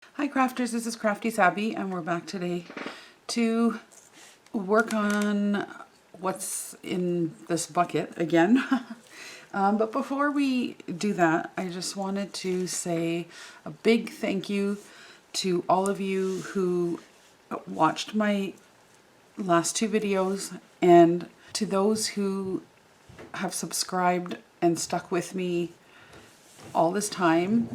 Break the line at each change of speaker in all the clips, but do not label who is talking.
Hi crafters, this is Crafty Sabby and we're back today to work on what's in this bucket again. But before we do that, I just wanted to say a big thank you to all of you who watched my last two videos and to those who have subscribed and stuck with me all this time.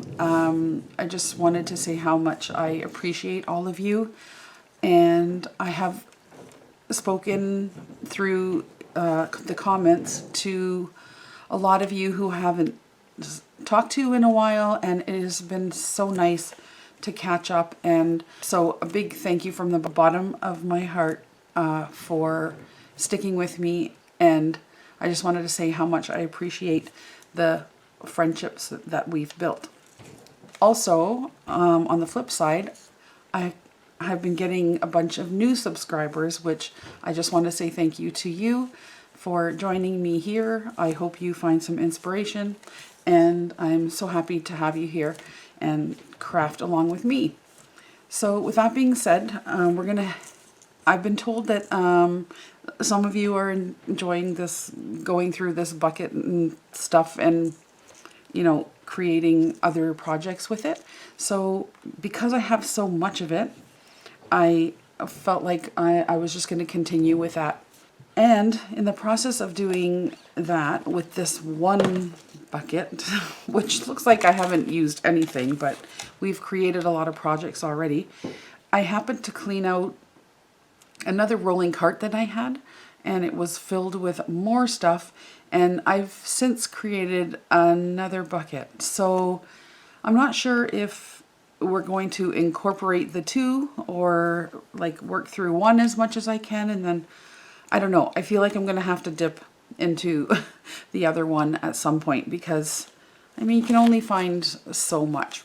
I just wanted to say how much I appreciate all of you, and I have spoken through the comments to a lot of you who I haven't talked to in a while, and it has been so nice to catch up. And so a big thank you from the bottom of my heart for sticking with me, and I just wanted to say how much I appreciate the friendships that we've built. Also, on the flip side, I have been getting a bunch of new subscribers, which I just want to say thank you to you for joining me here. I hope you find some inspiration, and I'm so happy to have you here and craft along with me. So with that being said, I've been told that some of you are enjoying this, going through this bucket and stuff, and creating other projects with it. So because I have so much of it, I felt like I was just going to continue with that. And in the process of doing that with this one bucket, which looks like I haven't used anything, but we've created a lot of projects already, I happened to clean out another rolling cart that I had, and it was filled with more stuff, and I've since created another bucket. So I'm not sure if we're going to incorporate the two or like work through one as much as I can, and then I don't know. I feel like I'm going to have to dip into the other one at some point, because I mean, you can only find so much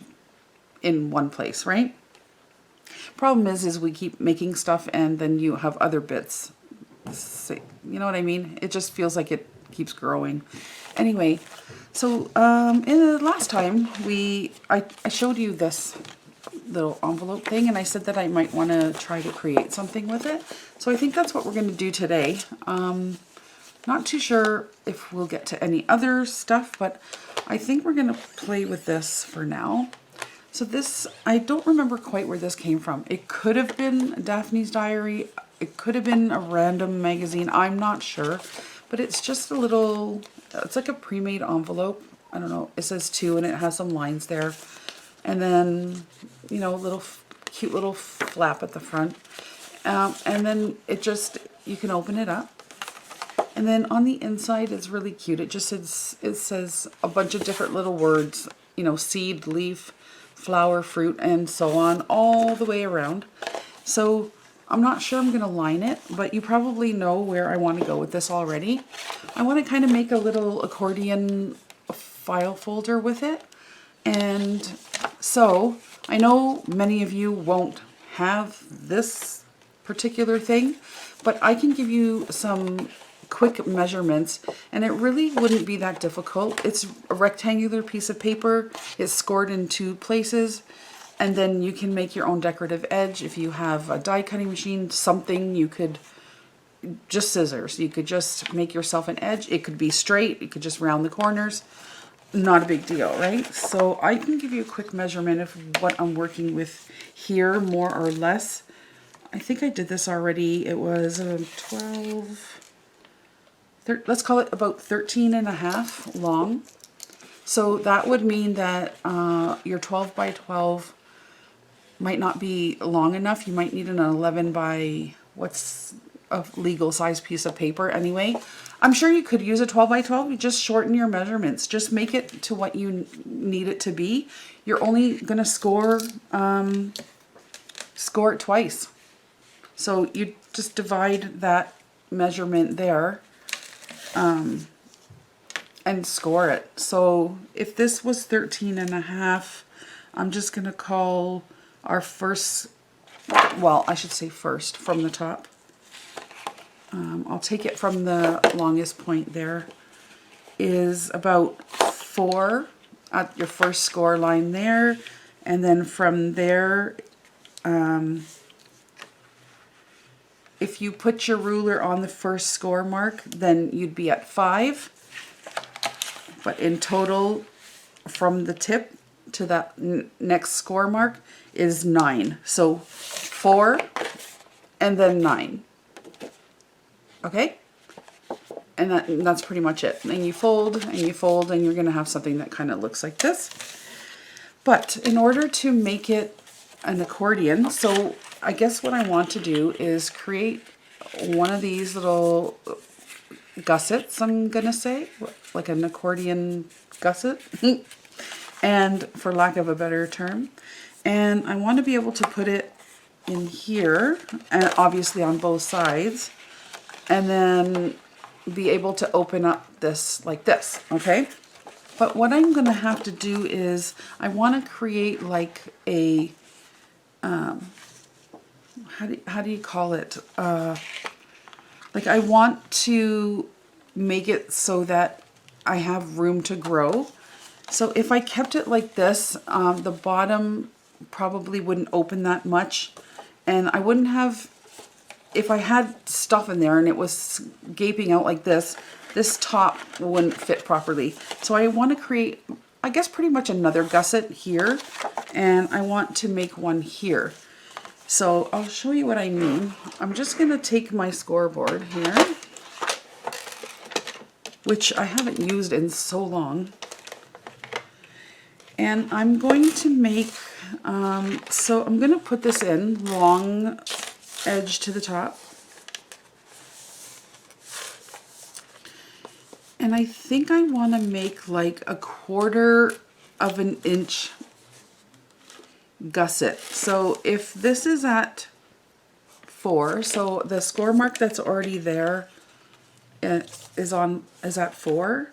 in one place, right? Problem is we keep making stuff and then you have other bits. You know what I mean? It just feels like it keeps growing. Anyway, so in the last time I showed you this little envelope thing, and I said that I might want to try to create something with it. So I think that's what we're going to do today. Not too sure if we'll get to any other stuff, but I think we're going to play with this for now. So this, I don't remember quite where this came from. It could have been Daphne's Diary. It could have been a random magazine. I'm not sure. But it's just a little, it's like a pre-made envelope. I don't know. It says 2 and it has some lines there. And then, a little cute little flap at the front. And then it just, you can open it up. And then on the inside, it's really cute. It says a bunch of different little words, seed, leaf, flower, fruit, and so on, all the way around. So I'm not sure I'm going to line it, but you probably know where I want to go with this already. I want to kind of make a little accordion file folder with it. And so I know many of you won't have this particular thing, but I can give you some quick measurements, and it really wouldn't be that difficult. It's a rectangular piece of paper. It's scored in 2 places, and then you can make your own decorative edge. If you have a die cutting machine, something, you could just scissors. You could just make yourself an edge. It could be straight. You could just round the corners. Not a big deal, right? So I can give you a quick measurement of what I'm working with here, more or less. I think I did this already. It was let's call it about 13 and a half long. So that would mean that your 12 by 12 might not be long enough. You might need an 11 by, what's a legal size piece of paper anyway. I'm sure you could use a 12 by 12. You just shorten your measurements. Just make it to what you need it to be. You're only going to score it twice. So you just divide that measurement there and score it. So if this was 13 and a half, I'm just going to call our first, well, I should say first from the top. I'll take it from the longest point there, is about 4 at your first score line there, And then from there, if you put your ruler on the first score mark, then you'd be at 5. But in total, from the tip to that next score mark is 9. So 4 and then 9. Okay? And that's pretty much it. And you fold and you fold, and you're going to have something that kind of looks like this. But in order to make it an accordion, so I guess what I want to do is create one of these little gussets, I'm going to say, like an accordion gusset, and for lack of a better term. And I want to be able to put it in here, and obviously on both sides, and then be able to open up this like this, okay? But what I'm going to have to do is I want to create like a, how do you call it? Like I want to make it so that I have room to grow. So if I kept it like this, the bottom probably wouldn't open that much, and I wouldn't have, if I had stuff in there and it was gaping out like this top wouldn't fit properly. So I want to create, I guess, pretty much another gusset here, and I want to make one here. So I'll show you what I mean. I'm just going to take my scoreboard here, which I haven't used in so long, and I'm going to make, so I'm going to put this in long edge to the top. And I think I want to make like 1/4 of an inch gusset. So if this is at 4, so the score mark that's already there is at 4.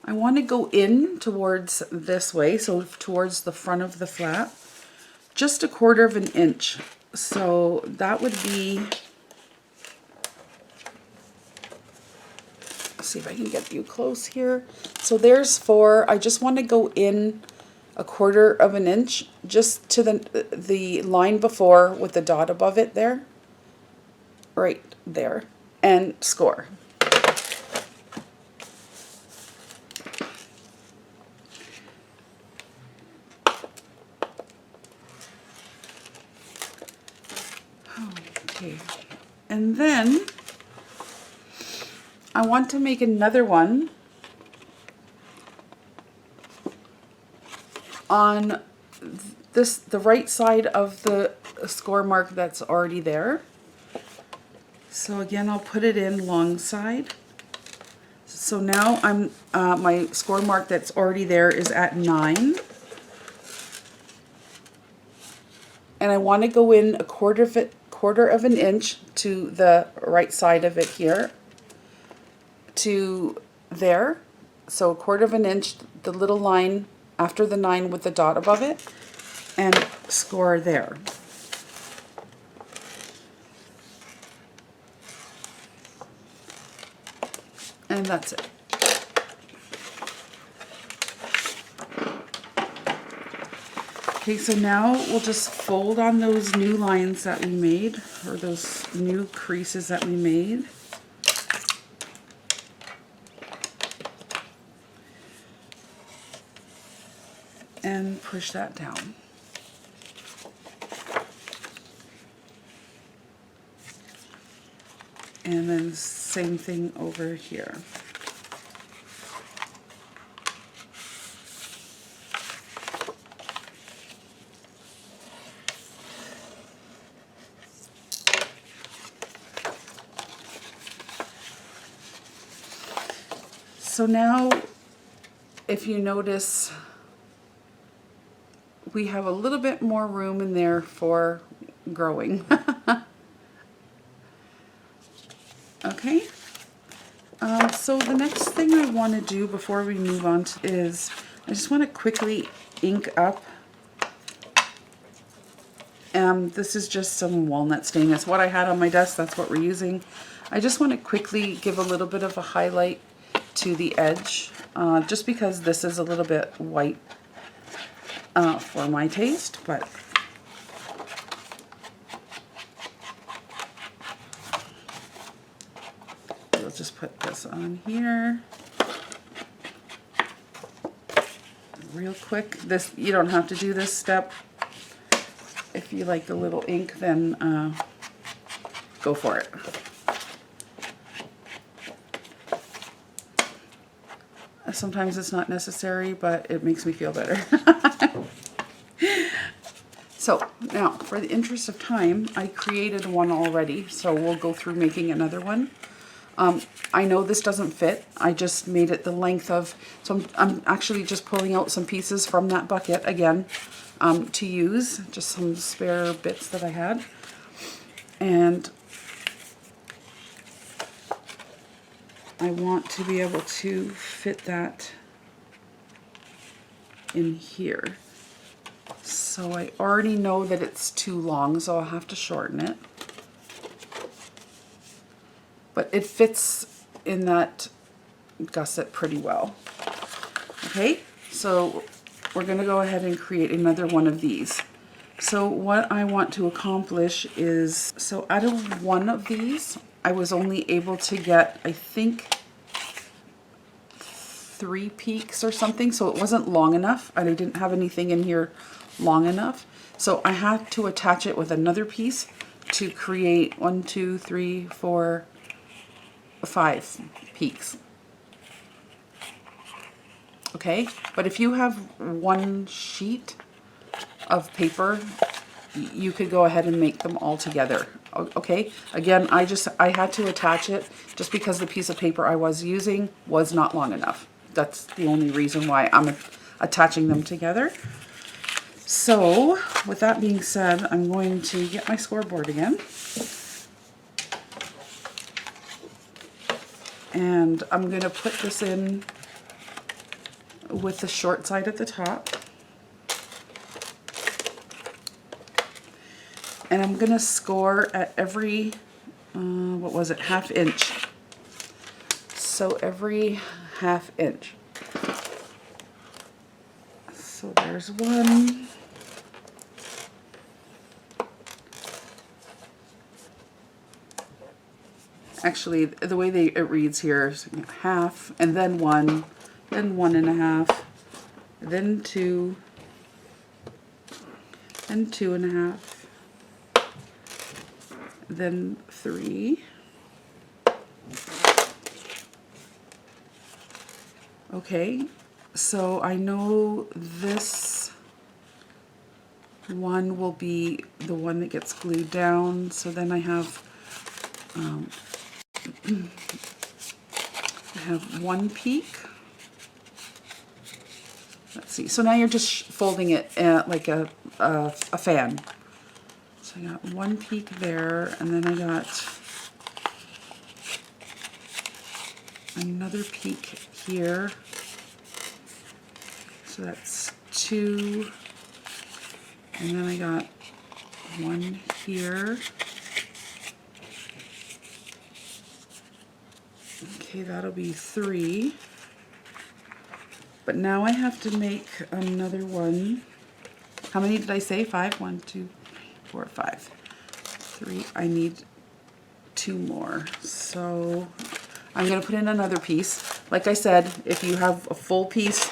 I want to go in towards this way, so towards the front of the flat, just 1/4 of an inch. So that would be, let's see if I can get you close here. So there's 4. I just want to go in 1/4 of an inch, just to the line before with the dot above it there, right there, and score. Okay, and then I want to make another one on the right side of the score mark that's already there. So again, I'll put it in long side. So now I'm my score mark that's already there is at 9. And I want to go in 1/4 of an inch to the right side of it here, to there. So 1/4 of an inch, the little line after the 9 with the dot above it, and score there. And that's it. Okay, so now we'll just fold on those new lines that we made, or those new creases that we made. And push that down. And then same thing over here. So now, if you notice, we have a little bit more room in there for growing. Okay, so the next thing I want to do before we move on is I just want to quickly ink up. This is just some walnut stain. It's what I had on my desk. That's what we're using. I just want to quickly give a little bit of a highlight to the edge, just because this is a little bit white. for my taste, but we'll just put this on here real quick. This, you don't have to do this step. If you like the little ink, then go for it. Sometimes it's not necessary, but it makes me feel better. So now, for the interest of time, I created one already, so we'll go through making another one. I know this doesn't fit. I just made it the length of, so I'm actually just pulling out some pieces from that bucket again to use, just some spare bits that I had. And I want to be able to fit that in here. So I already know that it's too long, so I'll have to shorten it. But it fits in that gusset pretty well. Okay, so we're going to go ahead and create another one of these. So what I want to accomplish is, so out of one of these, I was only able to get, I think, 3 peaks or something, so it wasn't long enough, and I didn't have anything in here long enough. So I had to attach it with another piece to create 1, 2, 3, 4, 5 peaks. Okay, but if you have one sheet of paper, you could go ahead and make them all together. Okay, again, I had to attach it just because the piece of paper I was using was not long enough. That's the only reason why I'm attaching them together. So with that being said, I'm going to get my scoreboard again. And I'm going to put this in with the short side at the top. And I'm going to score at every, what was it, 1/2 inch. So every 1/2 inch. So there's one. Actually, the way it reads here is 1/2, and then 1, then 1 1/2, then 2, then 2 1/2, then 3. Okay, so I know this one will be the one that gets glued down, so then I have I have 1 peak. Let's see. So now you're just folding it like a fan. So I got 1 peak there, and then I got another peak here. So that's 2, and then I got 1 here. Okay, that'll be 3. But now I have to make another one. How many did I say? 5? 1, 2, 4, 5. 3. I need 2 more. So I'm going to put in another piece. Like I said, if you have a full piece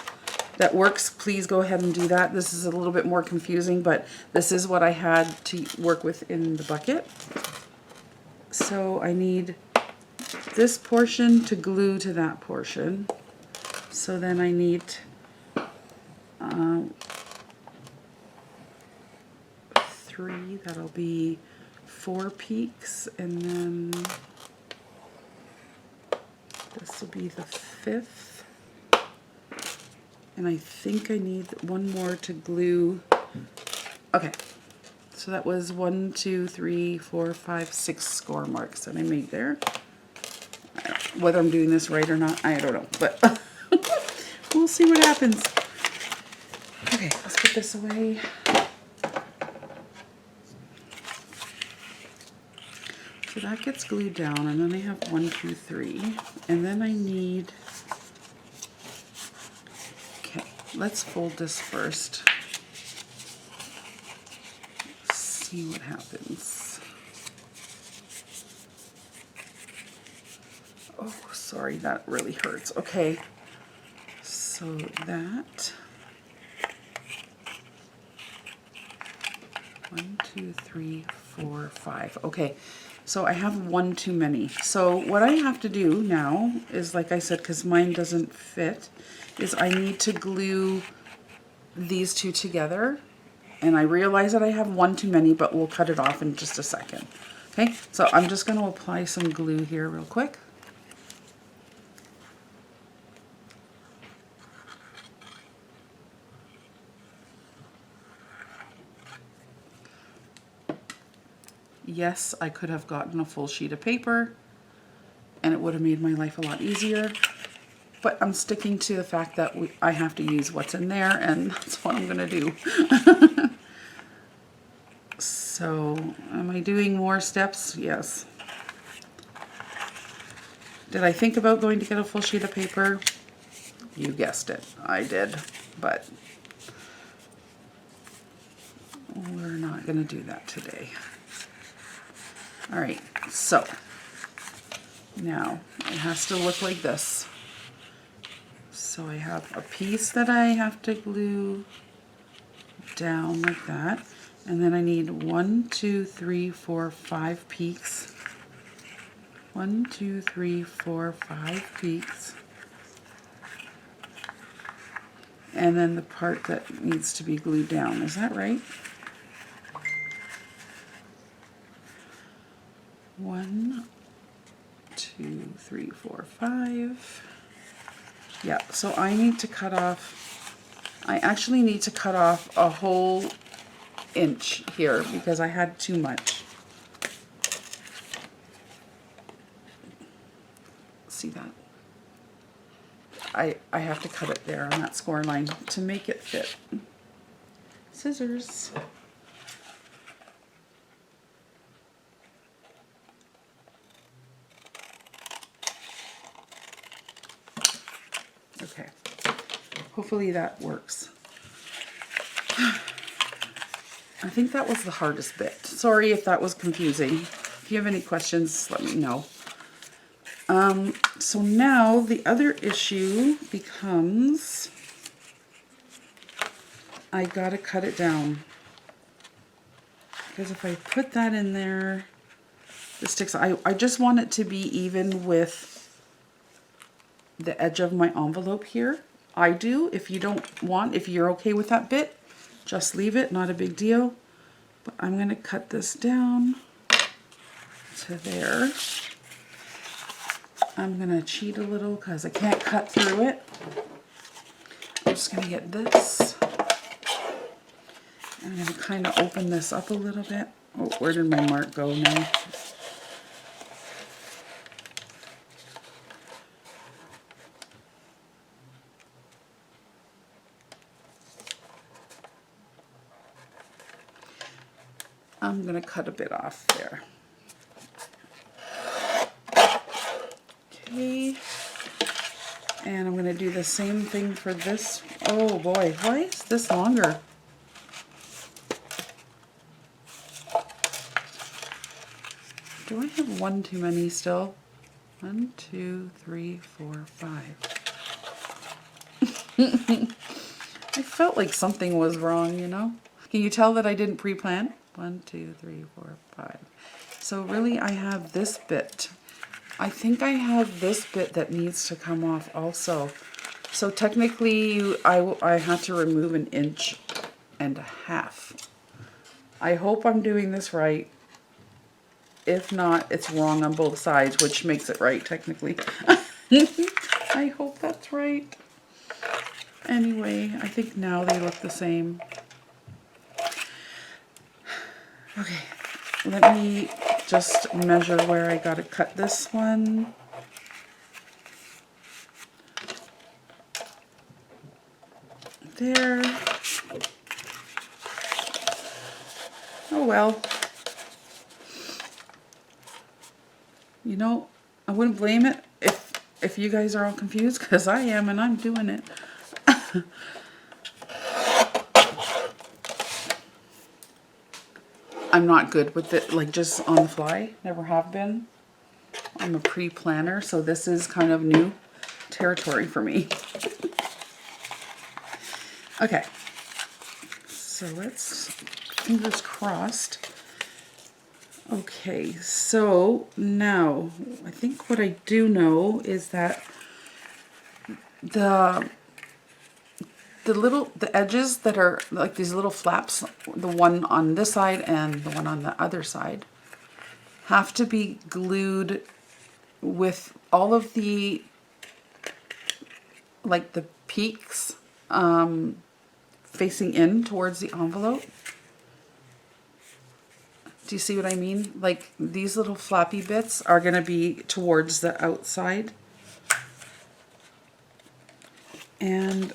that works, please go ahead and do that. This is a little bit more confusing, but this is what I had to work with in the bucket. So I need this portion to glue to that portion. So then I need 3, that'll be 4 peaks, and then this will be the 5th. And I think I need 1 more to glue. Okay, so that was 1, 2, 3, 4, 5, 6 score marks that I made there. Whether I'm doing this right or not, I don't know, but we'll see what happens. Okay, let's put this away. So that gets glued down, and then I have 1, 2, 3, and then I need, okay, let's fold this first. see what happens. Oh, sorry, that really hurts. Okay, so that 1, 2, 3, 4, 5. Okay, so I have one too many. So what I have to do now is, like I said, because mine doesn't fit, is I need to glue these two together. And I realize that I have one too many, but we'll cut it off in just a second. Okay, so I'm just going to apply some glue here real quick. Yes, I could have gotten a full sheet of paper and it would have made my life a lot easier, but I'm sticking to the fact that I have to use what's in there, and that's what I'm gonna do. So, am I doing more steps? Yes. Did I think about going to get a full sheet of paper? You guessed it, I did, but we're not gonna do that today. All right, so now it has to look like this. So I have a piece that I have to glue down like that, and then I need 1, 2, 3, 4, 5 peaks. 1, 2, 3, 4, 5 peaks. And then the part that needs to be glued down. Is that right? 1, 2, 3, 4, 5. Yeah, so I need to cut off, I actually need to cut off a whole inch here because I had too much. See that? I have to cut it there on that score line to make it fit. Scissors. Okay, hopefully that works. I think that was the hardest bit. Sorry if that was confusing. If you have any questions, let me know. So now the other issue becomes I gotta cut it down. Because if I put that in there, this sticks. I just want it to be even with the edge of my envelope here. I do. If you don't want, if you're okay with that bit, just leave it, not a big deal. But I'm going to cut this down to there. I'm going to cheat a little because I can't cut through it. I'm just going to get this. I'm going to kind of open this up a little bit. Oh, where did my mark go now? I'm going to cut a bit off there. Okay. And I'm going to do the same thing for this. Oh boy, why is this longer? Do I have one too many still? 1, 2, 3, 4, 5. I felt like something was wrong, you know? Can you tell that I didn't pre-plan? 1, 2, 3, 4, 5. So really I have this bit. I think I have this bit that needs to come off also. So technically I had to remove 1.5 inches. I hope I'm doing this right. If not, it's wrong on both sides, which makes it right technically. I hope that's right. Anyway, I think now they look the same. Okay, let me just measure where I gotta cut this one. There. Oh well. You know, I wouldn't blame it if you guys are all confused, because I am, and I'm doing it. I'm not good with it, like just on the fly. Never have been. I'm a pre-planner, so this is kind of new territory for me. Okay, so let's, fingers crossed. Okay, so now I think what I do know is that the edges that are like these little flaps, the one on this side and the one on the other side, have to be glued with all of the, like the peaks facing in towards the envelope. Do you see what I mean? Like these little flappy bits are going to be towards the outside. And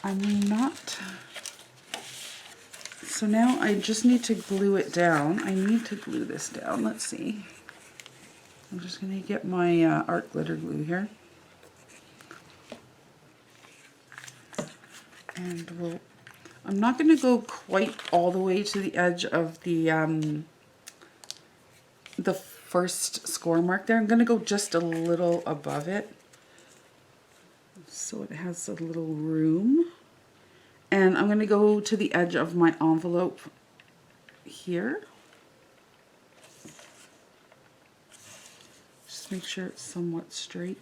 I'm not... So now I just need to glue it down. I need to glue this down. Let's see. I'm just going to get my art glitter glue here. And I'm not going to go quite all the way to the edge of the first score mark there. I'm going to go just a little above it, so it has a little room. And I'm going to go to the edge of my envelope here. Just make sure it's somewhat straight.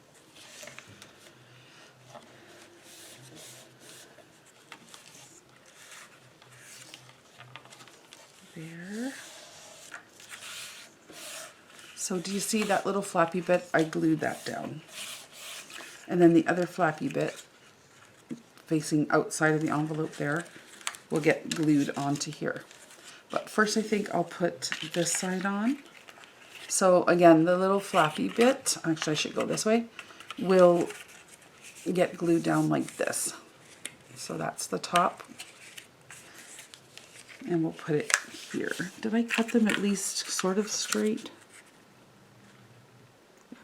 There. So do you see that little flappy bit? I glued that down. And then the other flappy bit facing outside of the envelope there will get glued onto here. But first I think I'll put this side on. So again, the little flappy bit, actually I should go this way, will get glued down like this. So that's the top. And we'll put it here. Did I cut them at least sort of straight?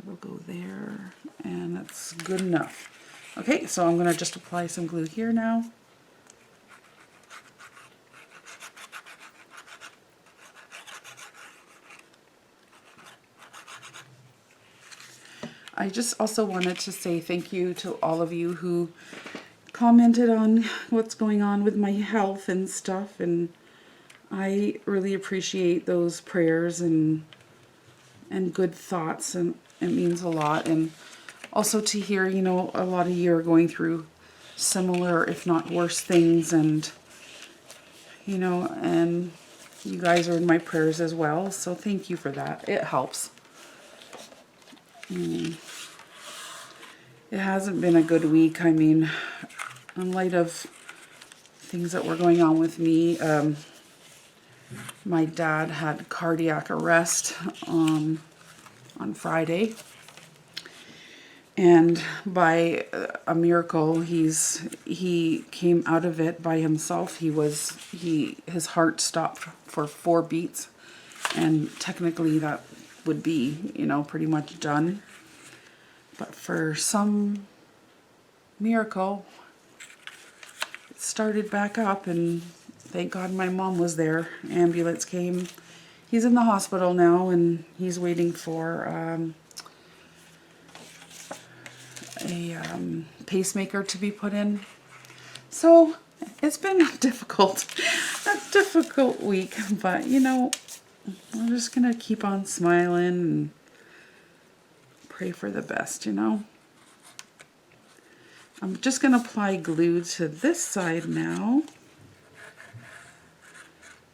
We'll go there, and that's good enough. Okay, so I'm going to just apply some glue here now. I just also wanted to say thank you to all of you who commented on what's going on with my health and stuff, and I really appreciate those prayers and good thoughts, and it means a lot. And also to hear, you know, a lot of you are going through similar, if not worse things, and you know, and you guys are in my prayers as well, so thank you for that. It helps. It hasn't been a good week. I mean, in light of things that were going on with me, my dad had cardiac arrest on Friday, and by a miracle he came out of it by himself. His heart stopped for 4 beats, and technically that would be, you know, pretty much done. But for some miracle, it started back up, and thank God my mom was there. Ambulance came. He's in the hospital now, and he's waiting for a pacemaker to be put in. So it's been a difficult week, but you know, I'm just gonna keep on smiling and pray for the best, you know. I'm just gonna apply glue to this side now,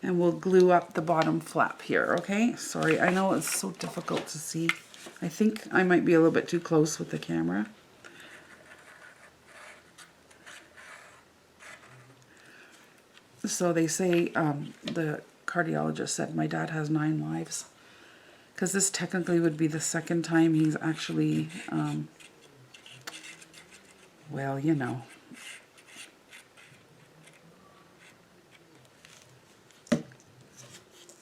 and we'll glue up the bottom flap here, okay? Sorry, I know it's so difficult to see. I think I might be a little bit too close with the camera. So they say, the cardiologist said my dad has 9 lives. Because this technically would be the second time he's actually, well, you know.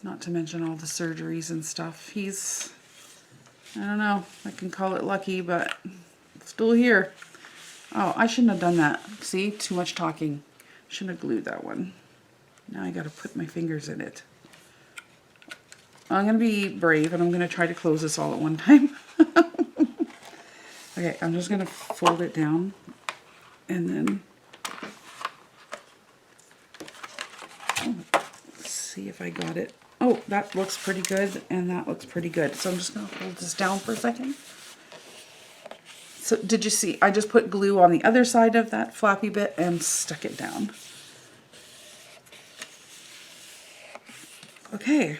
Not to mention all the surgeries and stuff. He's, I don't know, I can call it lucky, but still here. Oh, I shouldn't have done that. See, too much talking. Shouldn't have glued that one. Now I gotta put my fingers in it. I'm gonna be brave and I'm gonna try to close this all at one time. Okay, I'm just gonna fold it down and then let's see if I got it. Oh, that looks pretty good and that looks pretty good. So I'm just gonna hold this down for a second. So did you see, I just put glue on the other side of that flappy bit and stuck it down. Okay.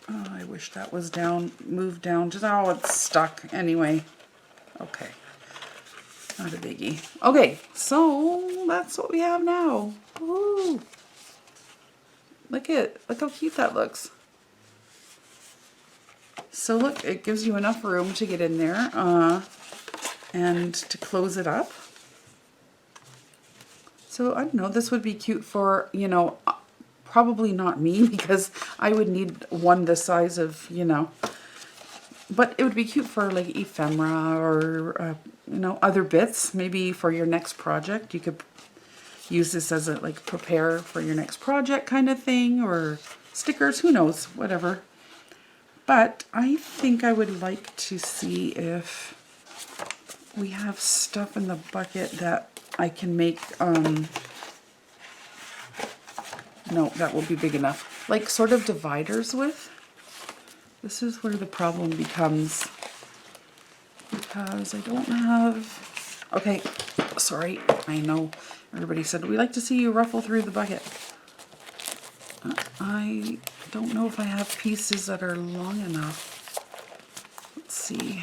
Oh, I wish that was down, moved down. Just, oh, it's stuck anyway. Okay. Not a biggie. Okay, so that's what we have now. Woo! Look how cute that looks. So look, it gives you enough room to get in there and to close it up. So I don't know, this would be cute for, you know, probably not me because I would need one the size of, you know, but it would be cute for like ephemera or, you know, other bits. Maybe for your next project, you could use this as a like prepare for your next project kind of thing, or stickers, who knows, whatever. But I think I would like to see if we have stuff in the bucket that I can make, no, that will be big enough. Like sort of dividers with. This is where the problem becomes. Because I don't have, okay, sorry, I know everybody said, we like to see you ruffle through the bucket. I don't know if I have pieces that are long enough. Let's see.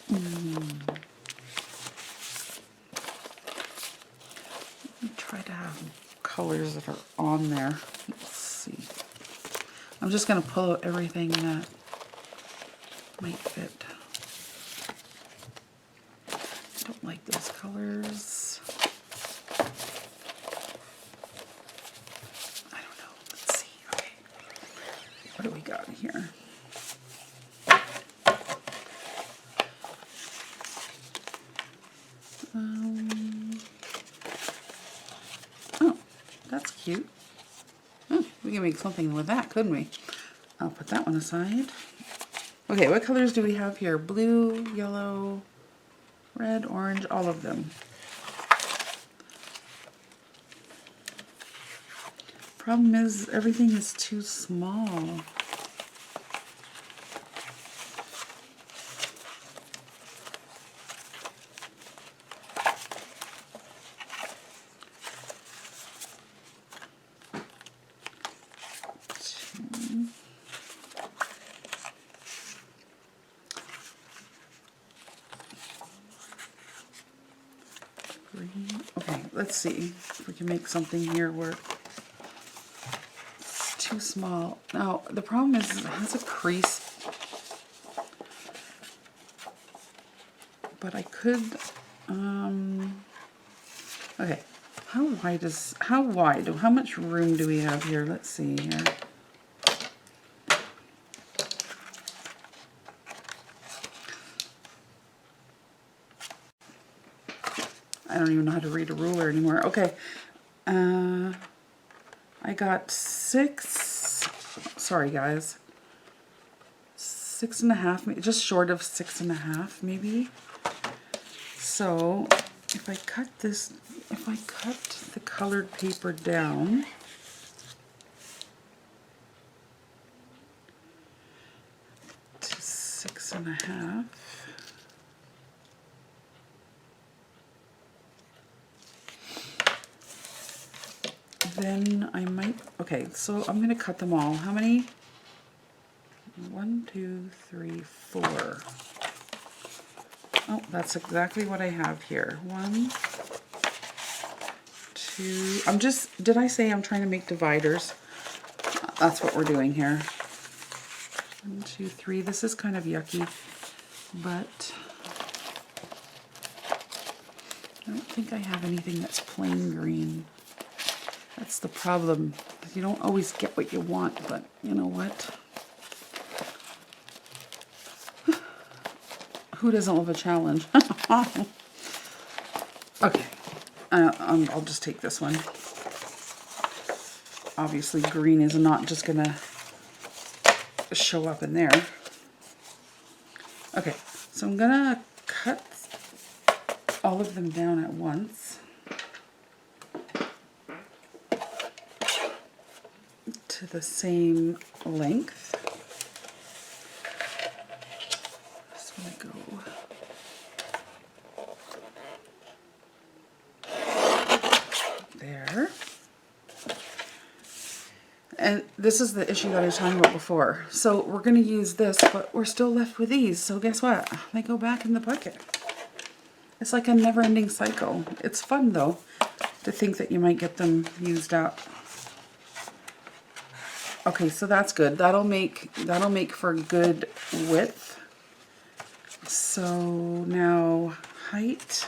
Let me try to have colors that are on there. Let's see. I'm just going to pull out everything that might fit. Don't like those colors. I don't know. Let's see. Okay. What do we got here? Oh, that's cute. Oh, we can make something with that, couldn't we? I'll put that one aside. Okay, what colors do we have here? Blue, yellow, red, orange, all of them. Problem is, everything is too small. Okay, let's see if we can make something here where it's too small. Now, the problem is it has a crease, but I could, okay, how much room do we have here? Let's see here. I don't even know how to read a ruler anymore. Okay, I got 6, sorry guys, 6.5, just short of 6.5 maybe. So if I cut this, if I cut the colored paper down, to 6.5, then I might, okay, so I'm gonna cut them all. How many? 1, 2, 3, 4. Oh, that's exactly what I have here. 1, 2, did I say I'm trying to make dividers? That's what we're doing here. 1, 2, 3, this is kind of yucky, but I don't think I have anything that's plain green. That's the problem. You don't always get what you want, but you know what? Who doesn't love a challenge? Okay, I'll just take this one. Obviously green is not just gonna show up in there. Okay, so I'm gonna cut all of them down at once to the same length. Just want to go there. And this is the issue that I was talking about before. So we're going to use this, but we're still left with these. So guess what? They go back in the bucket. It's like a never-ending cycle. It's fun though to think that you might get them used up. Okay, so that's good. That'll make for good width. So now height.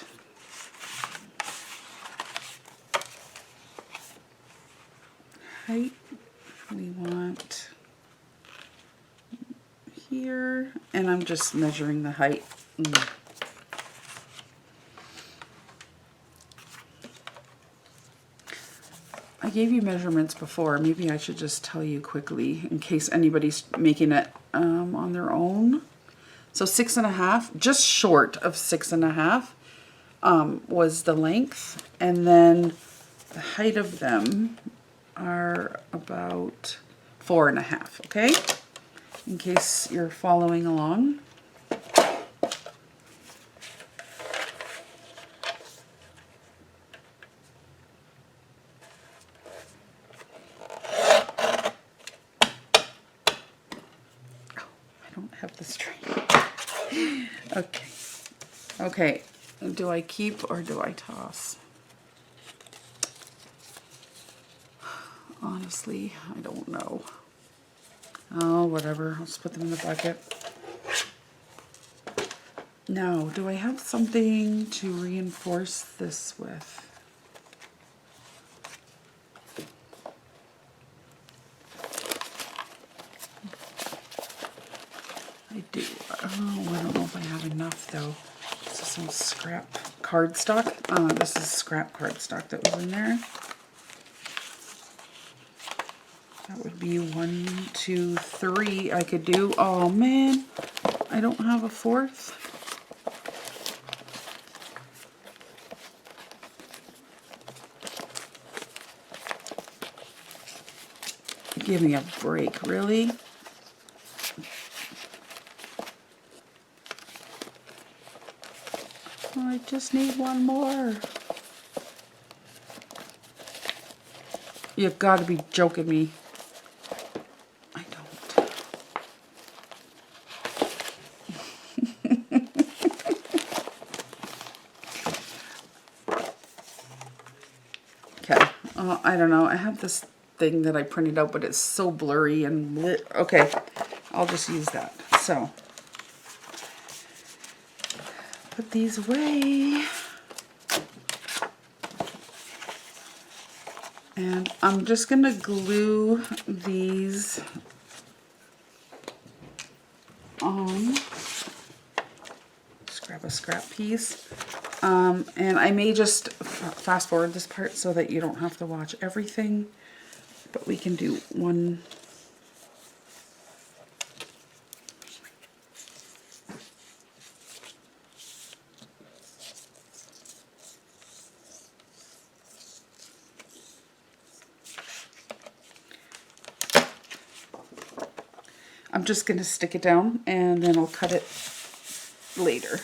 Height we want here, and I'm just measuring the height. I gave you measurements before. Maybe I should just tell you quickly in case anybody's making it on their own. So 6.5, just short of 6.5 was the length, and then the height of them are about 4.5, okay? In case you're following along. Have the string. Okay. Okay. Do I keep or do I toss? Honestly, I don't know. Oh, whatever. I'll just put them in the bucket. Now, do I have something to reinforce this with? I do. Oh, I don't know if I have enough though. This is some scrap cardstock. This is scrap cardstock that was in there. That would be 1, 2, 3 I could do. Oh man, I don't have a fourth. Give me a break, really? I just need one more. You've got to be joking me. I don't. Okay. I don't know. I have this thing that I printed out, but it's so blurry and lit. Okay. I'll just use that. So, put these away. And I'm just going to glue these on. Just grab a scrap piece. And I may just fast forward this part so that you don't have to watch everything. But we can do one. I'm just going to stick it down and then I'll cut it later.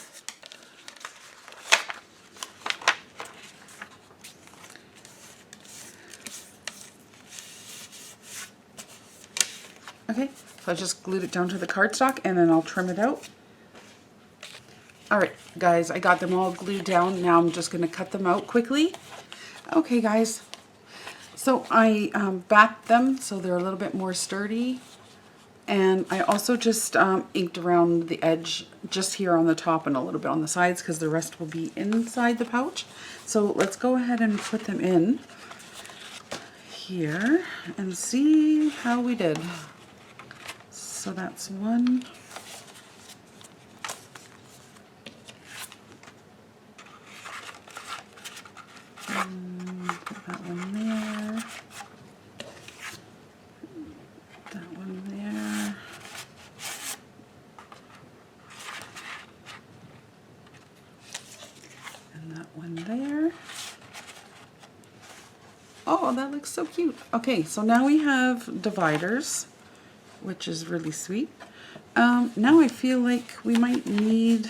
Okay, so I just glued it down to the cardstock and then I'll trim it out. Alright guys, I got them all glued down. Now I'm just going to cut them out quickly. Okay guys, so I backed them so they're a little bit more sturdy. And I also just inked around the edge just here on the top and a little bit on the sides because the rest will be inside the pouch. So let's go ahead and put them in here and see how we did. So that's 1, one there. Oh, that looks so cute. Okay, so now we have dividers, which is really sweet. Now I feel like we might need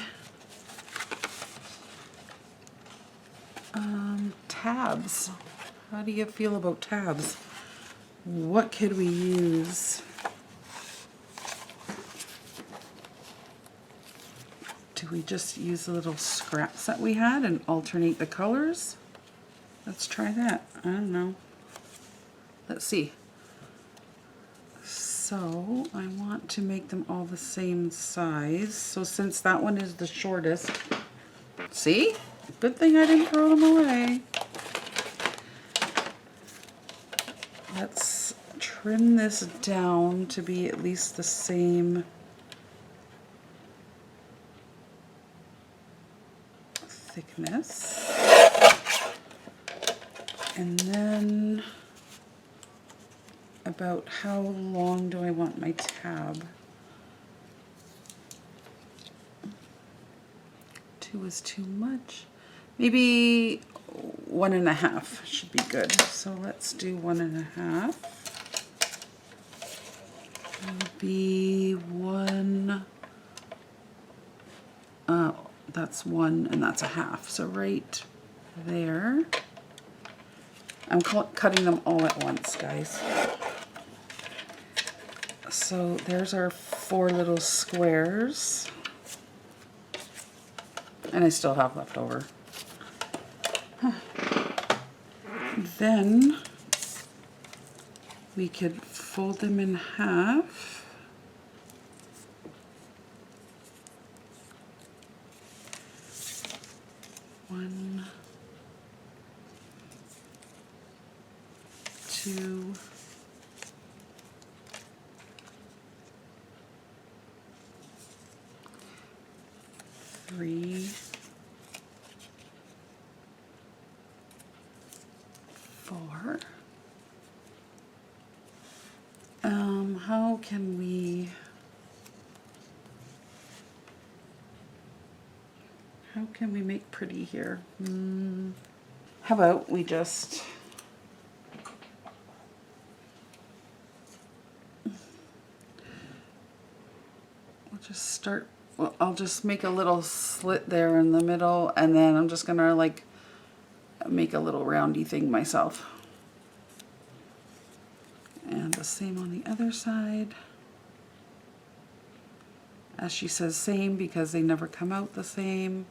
tabs. How do you feel about tabs? What could we use? Do we just use the little scraps that we had and alternate the colors? Let's try that. I don't know. Let's see. So I want to make them all the same size. So since that one is the shortest, see? Good thing I didn't throw them away. Let's trim this down to be at least the same thickness. And then about how long do I want my tab? 2 is too much. Maybe 1.5 should be good. So let's do 1.5. It'll be 1. That's 1 and that's 1/2. So right there. I'm cutting them all at once, guys. So there's our 4 little squares. And I still have left over. Then we could fold them in half. One, 2, 3, 4. How can we make pretty here? How about we just start. Well, I'll just make a little slit there in the middle, and then I'm just gonna like make a little roundy thing myself. And the same on the other side. As she says, same because they never come out the same.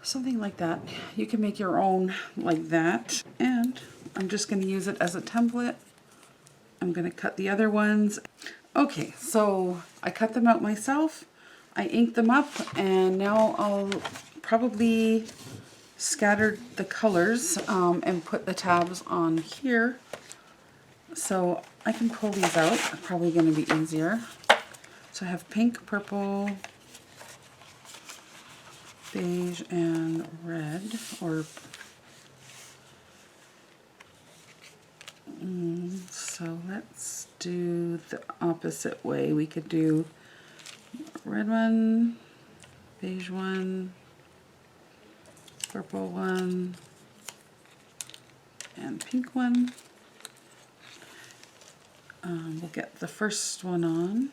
Something like that. You can make your own like that. And I'm just going to use it as a template. I'm going to cut the other ones. Okay, so I cut them out myself. I inked them up, and now I'll probably scatter the colors and put the tabs on here. So I can pull these out. It's probably going to be easier. So I have pink, purple, beige, and red, or so let's do the opposite way. We could do red one, beige one, purple one, and pink one. We'll get the first one on.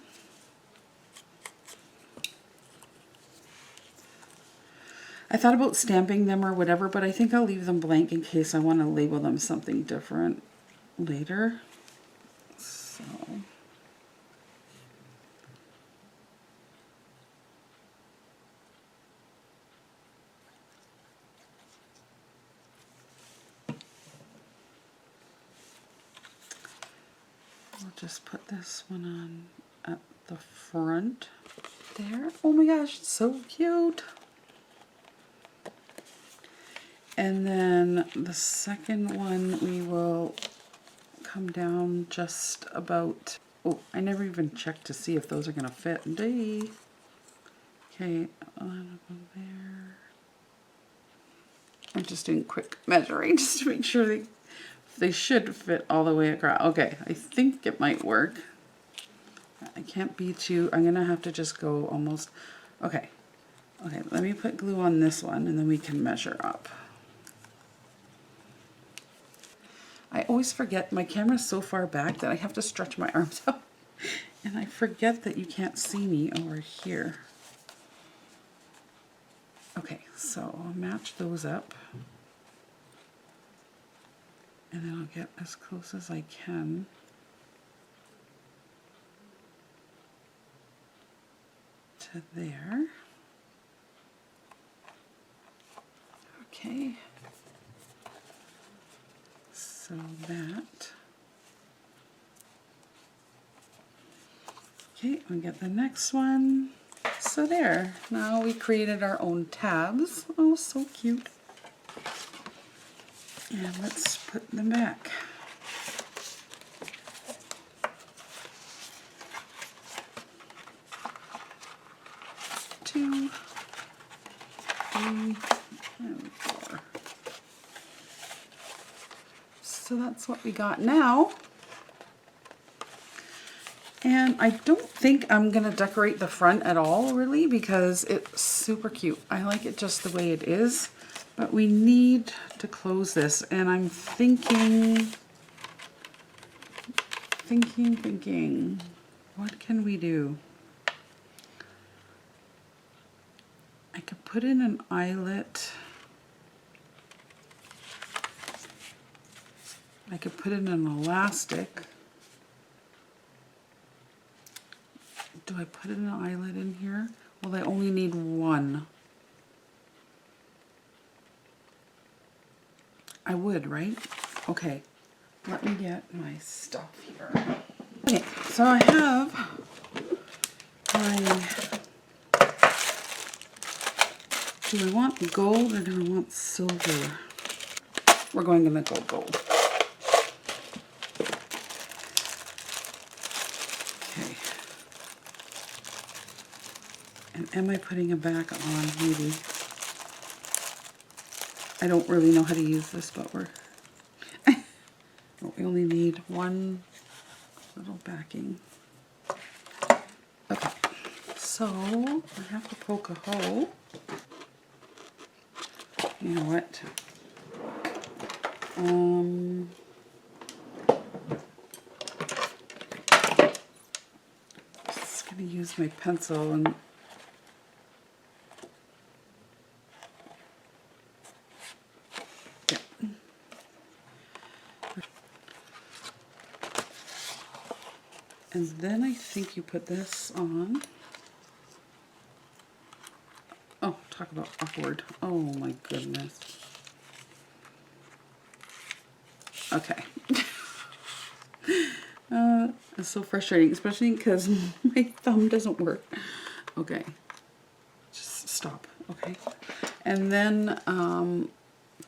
I thought about stamping them or whatever, but I think I'll leave them blank in case I want to label them something different later. So we'll just put this one on at the front there. Oh my gosh, it's so cute. And then the second one we will come down just about, oh, I never even checked to see if those are going to fit. They Okay, there. I'm just doing quick measuring just to make sure they should fit all the way across. Okay, I think it might work. I can't be too, I'm gonna have to just go almost, okay. Okay, let me put glue on this one and then we can measure up. I always forget, my camera's so far back that I have to stretch my arms out. And I forget that you can't see me over here. Okay, so I'll match those up. And then I'll get as close as I can. To there. Okay. So that. Okay, we get the next one. So there, now we created our own tabs. Oh, so cute. And let's put them back. Two, three, and four. So that's what we got now. And I don't think I'm going to decorate the front at all, really, because it's super cute. I like it just the way it is. But we need to close this, and I'm thinking, what can we do? I could put in an eyelet. I could put in an elastic. Do I put in an eyelet in here? Well, I only need one. I would, right? Okay, let me get my stuff here. Okay, so I have my, do I want gold or do I want silver? We're going to go gold. Okay. And am I putting it back on? Maybe. I don't really know how to use this, but we only need one little backing. Okay, so I have to poke a hole. You know what? Just gonna use my pencil and and then I think you put this on. Oh, talk about awkward. Oh my goodness. Okay. It's so frustrating, especially because my thumb doesn't work. Okay. Just stop, okay? And then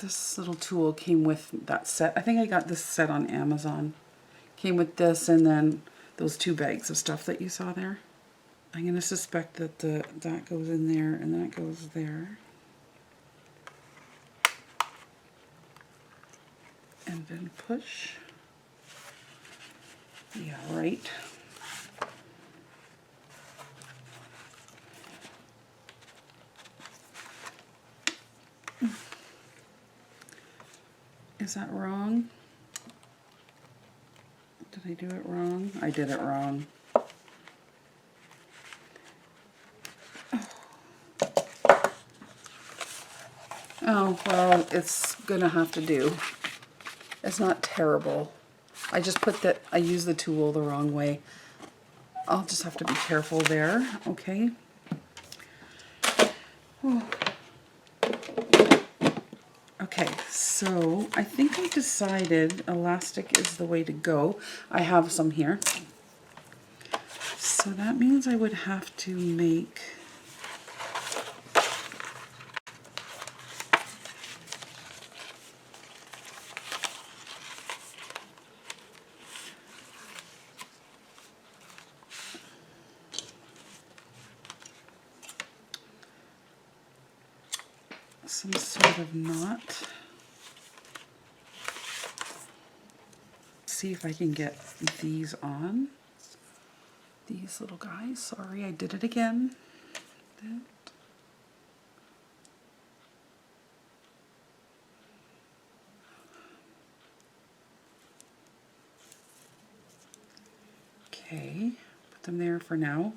this little tool came with that set. I think I got this set on Amazon. Came with this and then those 2 bags of stuff that you saw there. I'm going to suspect that that goes in there and that goes there. And then push. Yeah, right. Is that wrong? Did I do it wrong? I did it wrong. Oh, well, it's gonna have to do. It's not terrible. I just I used the tool the wrong way. I'll just have to be careful there, okay? Oh. Okay, so I think I decided elastic is the way to go. I have some here. So that means I would have to make some sort of knot. See if I can get these on. These little guys. Sorry, I did it again. Okay, put them there for now.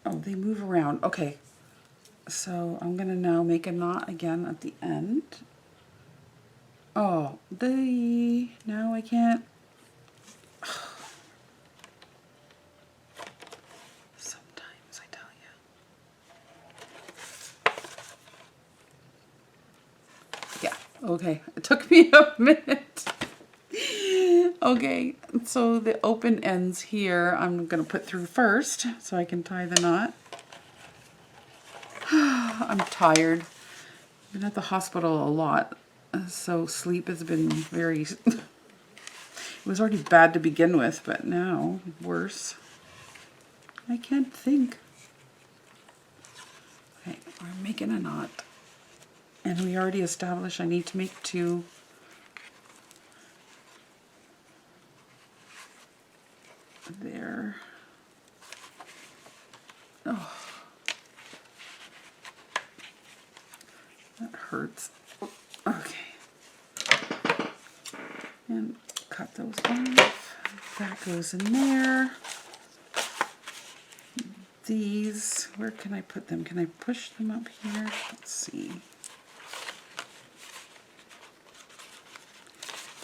Oh, they move around. Okay, so I'm gonna now make a knot again at the end. Oh, now I can't. Sometimes I tell you. Yeah, okay, it took me a minute. Okay, so the open ends here I'm gonna put through first so I can tie the knot. I'm tired. I've been at the hospital a lot, so sleep has been very... It was already bad to begin with, but now worse. I can't think. Okay, we're making a knot. And we already established I need to make 2. There. Oh. That hurts. Okay. And cut those off. That goes in there. These, where can I put them? Can I push them up here? Let's see.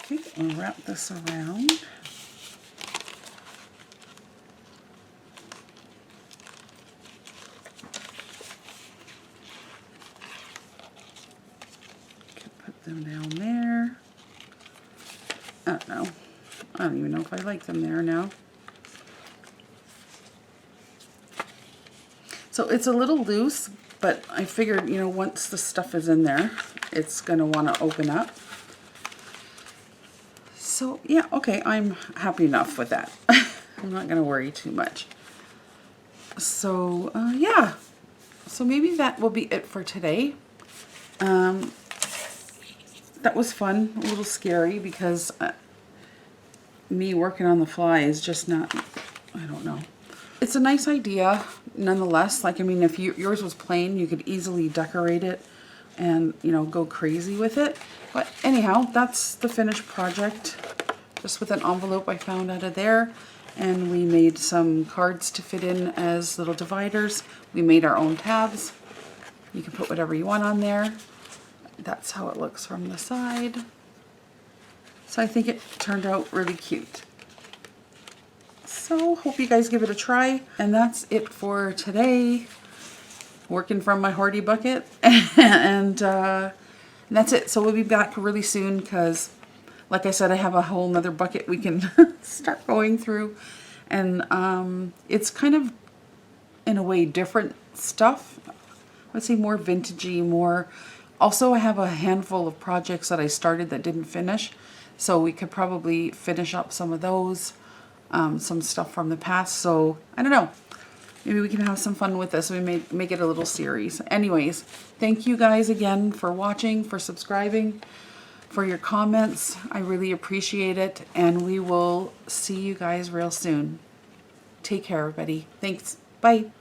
Okay, I'll wrap this around. Put them down there. I don't know. I don't even know if I like them there now. So it's a little loose, but I figured, you know, once the stuff is in there, it's going to want to open up. So yeah, okay, I'm happy enough with that. I'm not going to worry too much. So yeah, so maybe that will be it for today. That was fun, a little scary because me working on the fly is just not, I don't know. It's a nice idea nonetheless. Like, I mean, if yours was plain, you could easily decorate it and, you know, go crazy with it. But anyhow, that's the finished project, just with an envelope I found out of there. And we made some cards to fit in as little dividers. We made our own tabs. You can put whatever you want on there. That's how it looks from the side. So I think it turned out really cute. So hope you guys give it a try. And that's it for today. Working from my Hoardy bucket. And that's it. So we'll be back really soon because, like I said, I have a whole nother bucket we can start going through. And it's kind of, in a way, different stuff. Let's say more vintagey, more... Also, I have a handful of projects that I started that didn't finish, so we could probably finish up some of those, some stuff from the past. So, I don't know. Maybe we can have some fun with this. We may make it a little series. Anyways, thank you guys again for watching, for subscribing, for your comments. I really appreciate it, and we will see you guys real soon. Take care, everybody. Thanks. Bye.